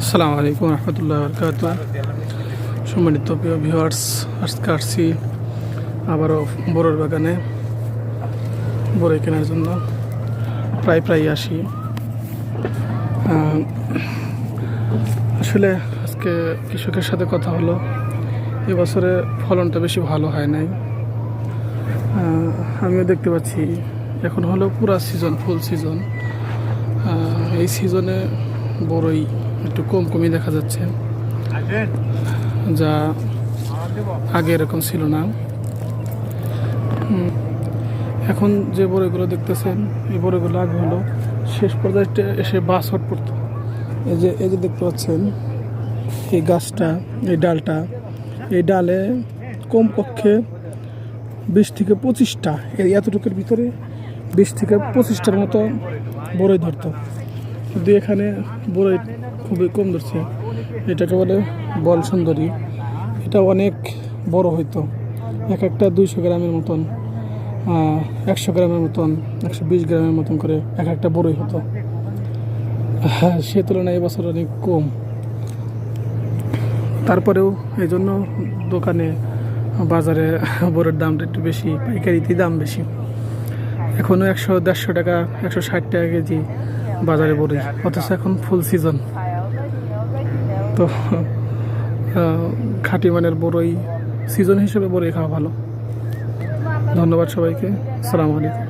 আসসালামু আলাইকুম রহমতুল্লাহ বরকাত। সম্মানিত প্রিয় ভিউয়ার্স, আজকে আসছি আবারও বড়োর বাগানে বড়ই কেনার জন্য। প্রায় আসি। আসলে আজকে কৃষকের সাথে কথা হলো, এবছরে ফলনটা বেশি ভালো হয় নাই। আমিও দেখতে পাচ্ছি এখন হলো পুরা সিজন, ফুল সিজন। এই সিজনে বড়ই একটু কমই দেখা যাচ্ছে, যা আগে এরকম ছিল না। এখন যে বড়ইগুলো দেখতেছেন, এই বড়ইগুলো আগে হলো শেষ পর্যায়ে এসে বাছট পড়তো। এই যে দেখতে পাচ্ছেন এই গাছটা, এই ডালটা, এই ডালে কমপক্ষে 20 থেকে 25টা, এই এতটুকুর ভিতরে 20 থেকে 25টার মতো বড়ই ধরতো। কিন্তু এখানে বড়ই খুবই কম ধরছে। এটাকে বলে বল সুন্দরী। এটা অনেক বড় হইতো, এক একটা 200 গ্রামের মতন, 100 গ্রামের মতন, 120 গ্রামের মতন করে এক একটা বড়ই হতো। সে তুলনায় এবছর অনেক কম। তারপরেও এই জন্য দোকানে, বাজারে বড়ের দামটা একটু বেশি, পাইকারিতে দাম বেশি। এখনও 100-150 টাকা, 160 টাকা কেজি বাজারে বড়ি, অথচ এখন ফুল সিজন। তো খাঁটি মানের বড়ই, সিজন হিসেবে বড়ই খাওয়া ভালো। ধন্যবাদ সবাইকে। আসসালামু আলাইকুম।